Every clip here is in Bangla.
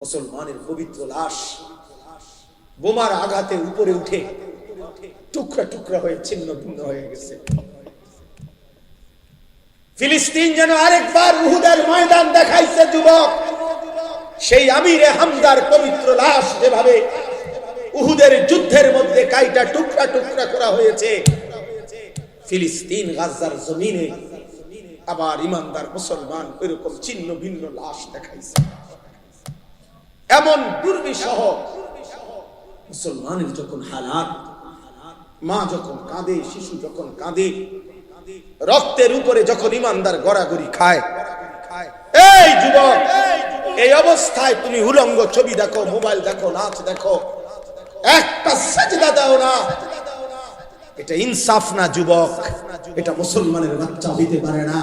মুসলমানের পবিত্র লাশ বোমার আঘাতে উপরে উঠে টুকরা টুকরা হয়ে ছিন্ন ভিন্ন হয়ে গেছে। ফিলিস্তিন যেন আরেকবার উহুদের ময়দান দেখাইছে যুবক। সেই আমিরে হামদার পবিত্র লাশ যেভাবে উহুদের যুদ্ধের মধ্যে কাইটা টুকরা টুকরা করা হয়েছে, ফিলিস্তিন গাজার জমিনে আবার ইমানদার মুসলমান এরকম ছিন্ন ভিন্ন লাশ দেখাইছে। এমন দুর্বিষহ মুসলমানের যখন হালাত, মা যখন কাঁদে, শিশু যখন কাঁদে, রক্তের উপরে যখন ইমানদার গড়াগড়ি খায়, এই যুবক এই অবস্থায় তুমি উলঙ্গ ছবি দেখো, মোবাইল দেখো, নাচ দেখো, একটা সাজদা দাও না, এটা ইনসাফ না যুবক। এটা মুসলমানের বাচ্চা হইতে পারে না,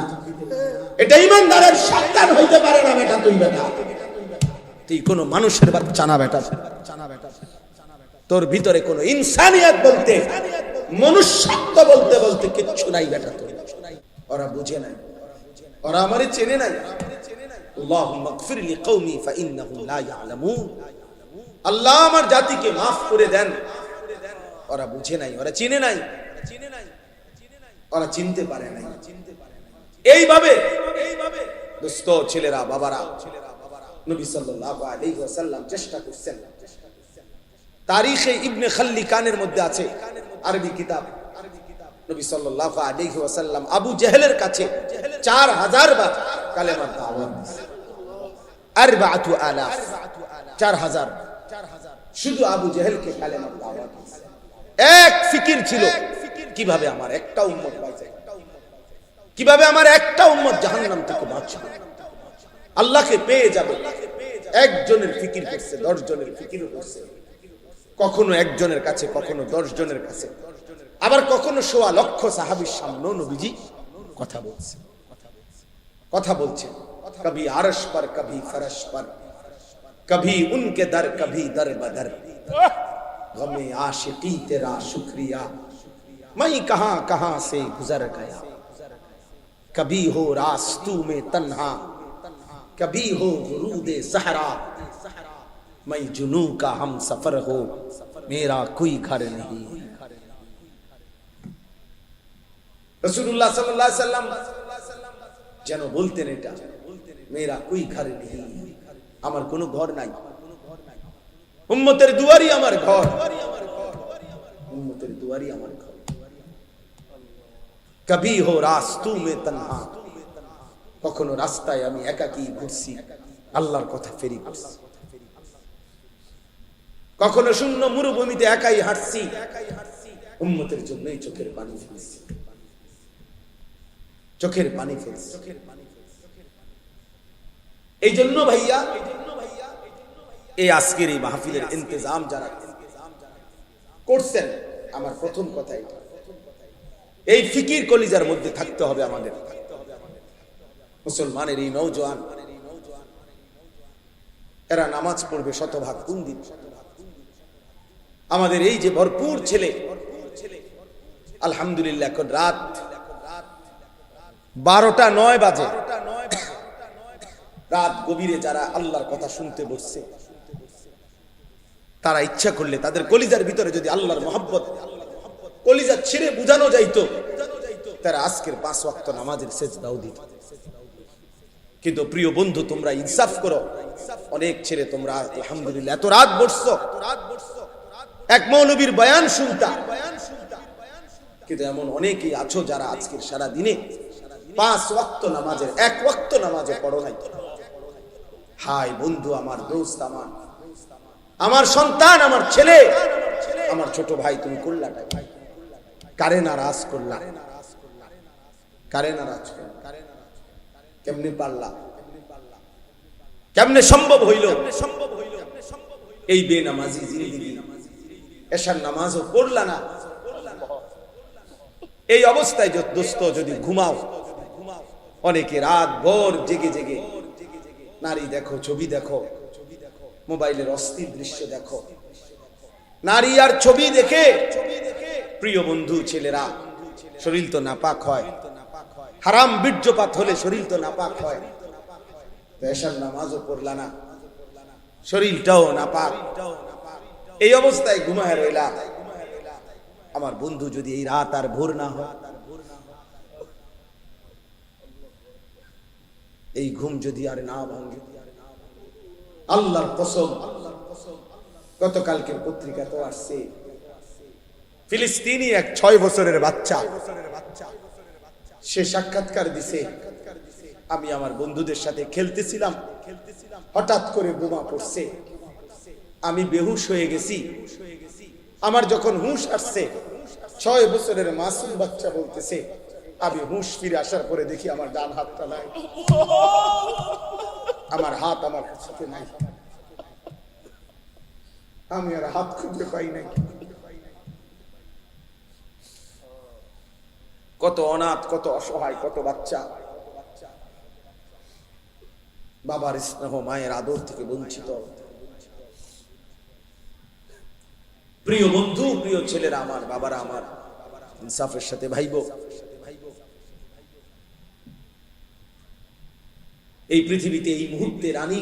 এটা ইমানদারের সন্তান হইতে পারে না। বেটা তুই বেটা, তুই কোন মানুষের বাচ্চা না বেটা। তোর ভিতরে কোন ইনসানিয়ত বলতে, মনুষ্যত্ব বলতে বলতে কিচ্ছু নাই বেটা। তোর ওরা বুঝে নাই, ওরা আমারে চেনে নাই। আল্লাহুম্মা গফির লিকওমি ফাইন্নাহুম লা ইয়ালামুন। আল্লাহ আমার জাতিকে maaf করে দেন। ওরা বুঝে নাই, ওরা চিনে নাই, ওরা চিনতে পারে নাই। এইভাবে দোস্ত ছেলেরা, বাবারা, নবী সাল্লাল্লাহু আলাইহি ওয়াসাল্লাম চেষ্টা করছেন। তারিখে ইবনে খাল্লিকানের মধ্যে আছে, আরবি কিতাব। নবী সাল্লাল্লাহু আলাইহি ওয়াসাল্লাম আবু জেহেলের কাছে 4000 বার কালেমার দাওয়াত দিয়েছে। 4000 শুধু আবু জেহেলকে কালেমার দাওয়াত দিয়েছে। এক ফিকির ছিল, কিভাবে আমার একটা উম্মত বাঁচে, কিভাবে আমার একটা উম্মত জাহান্নাম থেকে বাঁচবে, আল্লাহকে পেয়ে যাবে। একজনের ফিকির করছে, 10 জনের ফিকিরও করছে। কখনো একজনের কাছে, কখনো 10 জনের কাছে, আবার কখনো 1.25 লক্ষ সাহাবীর সামনে নবীজি কথা বলছে, কথা বলছে। কবি আরশ पर कभी फरश पर, कभी उनके दर, कभी दर बदर, गमे आशिकी तेरा शुक्रिया, मैं कहां कहां से गुजर गया, कभी हो रास्तू में तन्हा, कभी हो वरूदे सहरा, मैं जुनू का हम सफर हो, मेरा कोई घर नहीं। रसूलुल्लाह सल्लल्लाहु अलैहि वसल्लम যেন বলতেন এটা, মেরা কোই ঘর নেই, আমার কোনো ঘর নাই, উম্মতের দুয়ারই আমার ঘর, উম্মতের দুয়ারই আমার ঘর। কবি হো রাস্তু মে তনহা, কখনো রাস্তায় আমি একাকী ঘুরছি, আল্লাহর কথা ফেরি করছি। কখনো শূন্য মরুভূমিতে একাই হাঁটছি, উম্মতের জন্যই চোখের পানি ফেলছি, চোখের পানি ফেলছি। এই জন্য ভাইয়া, এই আজকের এই মাহফিলের ইন্তজাম যারা করছেন, আমার প্রথম কথা এটা, এই ফিকির কলিজার মধ্যে থাকতে হবে আমাদের। মুসলমানের এই নওজোয়ান, এরা নামাজ পড়বে শতভাগ কোন দিন? আমাদের এই যে ভরপুর ছেলে, আলহামদুলিল্লাহ এখন রাত 12টা 9 বাজে, রাত গভীরে যারা আল্লাহর কথা শুনতে বসছে, তারা ইচ্ছা করলে তাদের কলিজার ভিতরে যদি আল্লাহর মহব্বত কলিজা ছিঁড়ে বুঝানো যাইতো, তারা আজকের 5 ওয়াক্ত নামাজের সেজদাও দিত। কিন্তু প্রিয় বন্ধু, তোমরা ইনসাফ করো। অনেক ছেলে তোমরা আলহামদুলিল্লাহ এত রাত বসছো, এক মৌলবীর বয়ান শুনতা, কিন্তু এমন অনেকেই আছো যারা আজকের সারা দিনে 5 ওয়াক্ত নামাজের 1 ওয়াক্ত নামাজে পড়ো নাই। হাই বন্ধু, আমার দোস্ত, আমার সন্তান, আমার ছেলে, আমার ছোট ভাই, তুমি করলাটা কারে নারাজ করলা, কারে নারাজ করলা, কেমনে পারলা, কেমনে সম্ভব হইল এই বেনামাজি জিন্দেগি? এশার নামাজও পড়লা না, এই অবস্থায় দোস্ত যদি ঘুমাও, অনেকে রাত ভোর জেগে জেগে নারী দেখো, ছবি দেখো, মোবাইলের অস্থির দৃশ্য দেখো, নারী আর ছবি দেখে প্রিয় বন্ধু ছেলেরা শরীর তো নাপাক হয়, হারাম বীর্যপাত হলে শরীর তো নাপাক হয়। এশার নামাজও পড়লা না, শরীরটাও নাপাক, এই অবস্থায় ঘুমায় রইলাম। আমার বন্ধু যদি এই রাত আর ভোর না হয়, এই ঘুম যদি আর না ভাঙে, আল্লাহর কসম, গতকালকের পত্রিকা তো আসছে, ফিলিস্তিনি এক 6 বছরের বাচ্চা, সে সাক্ষাৎকার দিছে, আমি আমার বন্ধুদের সাথে খেলতেছিলাম, হঠাৎ করে বোমা পড়ছে, আমি বেহুশ হয়ে গেছি। আমার যখন হুঁশ আসছে, 6 বছরের মাসুম বাচ্চা বলতেছে, আমি হুঁশ ফিরে আসার পরে দেখি আমার ডান হাতটা নাই, আমার হাত আমার সাথে নাই, আমি আর হাত খুঁজে পাই নাই। কত অনাথ, কত অসহায়, কত বাচ্চা বাবার স্নেহ, মায়ের আদর থেকে বঞ্চিত। প্রিয় বন্ধু, প্রিয় ছেলেরা আমার, বাবারা আমার, ইনসাফের সাথে ভাইবো। এই পৃথিবীতে এই মুহূর্তে রানী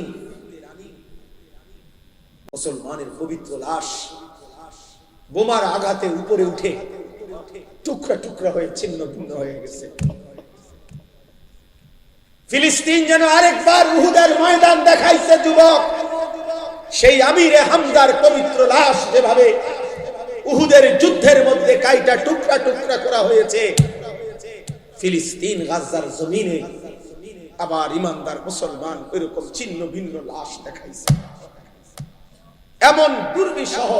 মুসলমানের পবিত্র লাশ বোমার আঘাতে উপরে উঠে টুকরা টুকরা হয়ে ছিন্ন ভিন্ন হয়ে গেছে। ফিলিস্তিন যেন আরেকবার উহুদের ময়দান দেখাইছে যুবক। সেই আমিরে হামজার পবিত্র লাশ যেভাবে উহুদের যুদ্ধের মধ্যে কাইটা টুকরা টুকরা করা হয়েছে, ফিলিস্তিন গাজার জমিনে আবার ইমানদার মুসলমান এরকম ছিন্ন ভিন্ন লাশ দেখাইছে। এমন দুর্বিষহ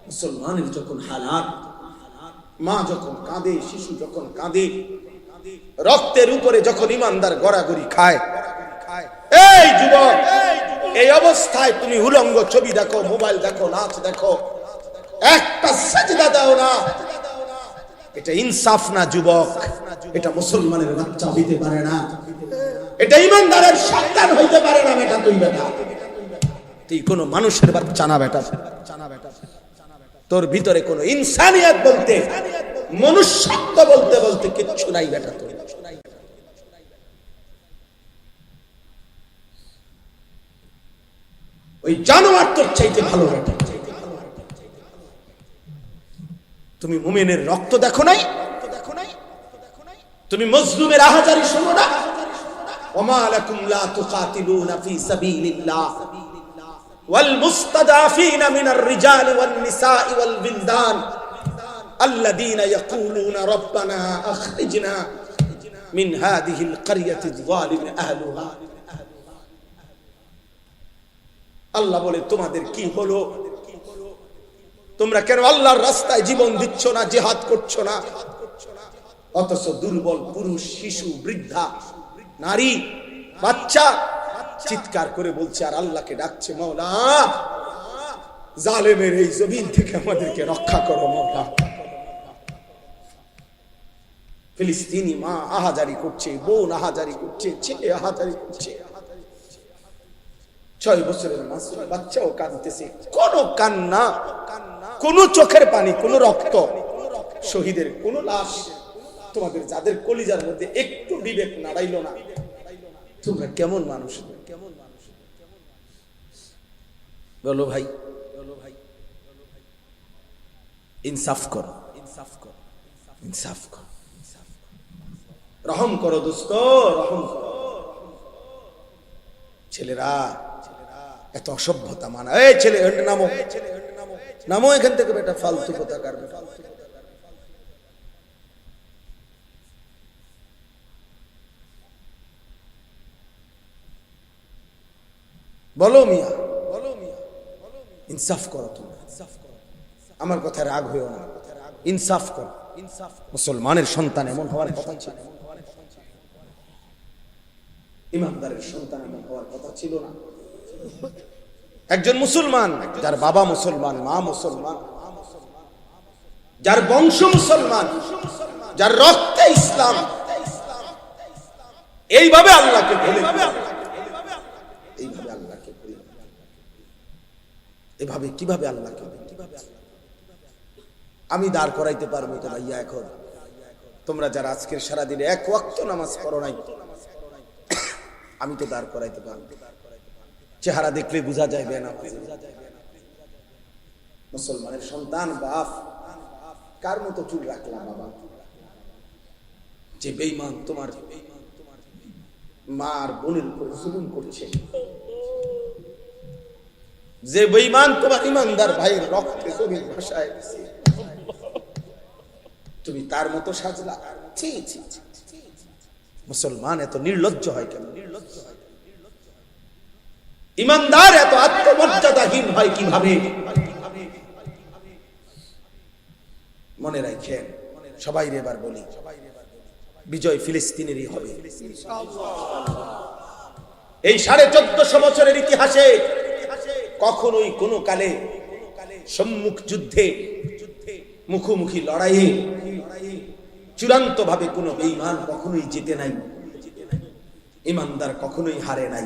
মুসলমানের যখন হালাত, মা যখন কাঁদে, শিশু যখন কাঁদে, রক্তের উপরে যখন ইমানদার গড়াগড়ি খায়, এই যুবক, এই অবস্থায় তুমি উলঙ্গ ছবি দেখো, মোবাইল দেখো, নাচ দেখো, একটা সাজদা দাও না, এটা ইনসাফ না যুবক, এটা মুসলমানের বাচ্চা হইতে পারে না, এটা ইমানদারের সন্তান হইতে পারে না। বেটা তুই, বেটা তুই কোন মানুষের বাচ্চা না, বেটা তোর ভিতরে কোন ইনসানিয়ত বলতে, মনুষ্যত্ব বলতে বলতে কিচ্ছু নাই বেটা তোর। ওই জানোয়ার তোর চাইতে ভালো বেটা। তুমি মুমিনের রক্ত দেখো নাই, তুমি মজলুমের আহাজারি শোনো না। ওমা লাকুম লা তুকাতিলুনা ফি সাবিলিল্লাহ ওয়াল মুস্তাদাফিনা মিনার রিজালি ওয়ান নিসাই ওয়াল বিলদান আল্লাযীনা ইয়াকুলুনা রাব্বানা আখরিজনা মিন হাযিহিল ক্বরিয়াতি যালিম আহলুহা। আল্লাহ বলে, তোমাদের কি হলো? তোমরা কেন আল্লাহর রাস্তায় জীবন দিচ্ছ না, জিহাদ করছো না? অথচ দুর্বল পুরুষ, শিশু, বৃদ্ধা, নারী, বাচ্চা চিৎকার করে বলছে আর আল্লাহকে ডাকছে, মাওলা জালেমের এই জমিন থেকে আমাদেরকে রক্ষা করো মাওলা। ফিলিস্তিনি মা আহাজারি করছে, বোন আহাজারি করছে, ছেলে আহাজারি করছে, 6 বছরের মাসুম বাচ্চাও কাঁদতেছে। কোন কান্না, কোন চোখের পানি, কোন রক্ত, শহীদের কোন লাশ, তোমাদের যাদের কলিজার মধ্যে একটু বিবেক নাড়াইল না, তোমরা কেমন মানুষ? বলো ভাই, ইনসাফ করো, ইনসাফ করো, রহম করো দোস্ত, রহম করো। ছেলেরা এত অসভ্যতা মানা। এই ছেলে নামো, নামো এখান থেকে বেটা, ফালতু কথা কারবে। বলো মিয়া, ইনসাফ করো তোমরা, আমার কথা রাগ হইও না, ইনসাফ করো। মুসলমানের সন্তান এমন হওয়ার কথা ছিল, ইমানদারের সন্তান এমন হওয়ার কথা ছিল না। একজন মুসলমান, যার বাবা মুসলমান, মা মুসলমান, যার বংশ মুসলমান, যার রক্তে ইসলাম, এইভাবে আল্লাহকে ভুলে, এইভাবে আল্লাহকে ভুলে, এভাবে কিভাবে আল্লাহকে, আমি দাঁড় করাইতে পারবো তো ভাইয়া? এখন তোমরা যারা আজকের সারাদিনে 1 ওয়াক্ত নামাজ পড়ো নাই, আমি তো দাঁড় করাইতে পারবো। চেহারা দেখলে বোঝা যায় বেনামাজি। মুসলমানের সন্তান বাপ কার মতো চুল রাখলাম বাবা, যে বেঈমান তোমার মার বোনের উপর জুলুম করছে, যে বেঈমান তোমার ইমানদার ভাইয়ের রক্তে জমিন ভাসায় দিছে, তুমি তার মতো সাজলা। ছি ছি ছি। মুসলমান এত নির্লজ্জ হয় কেন? ইমানদার এত আত্মমর্যাদাহীন হয় কিভাবে? মনে রাখেন, সবাই এবার বলি, বিজয় ফিলিস্তিনেরই হবে। এই 1450 বছরের ইতিহাসে কখনোই কোনো কালে সম্মুখ যুদ্ধে মুখোমুখি লড়াইয়ে চূড়ান্ত ভাবে কোনো বেঈমান কখনোই জিতে নাই, ইমানদার কখনোই হারে নাই।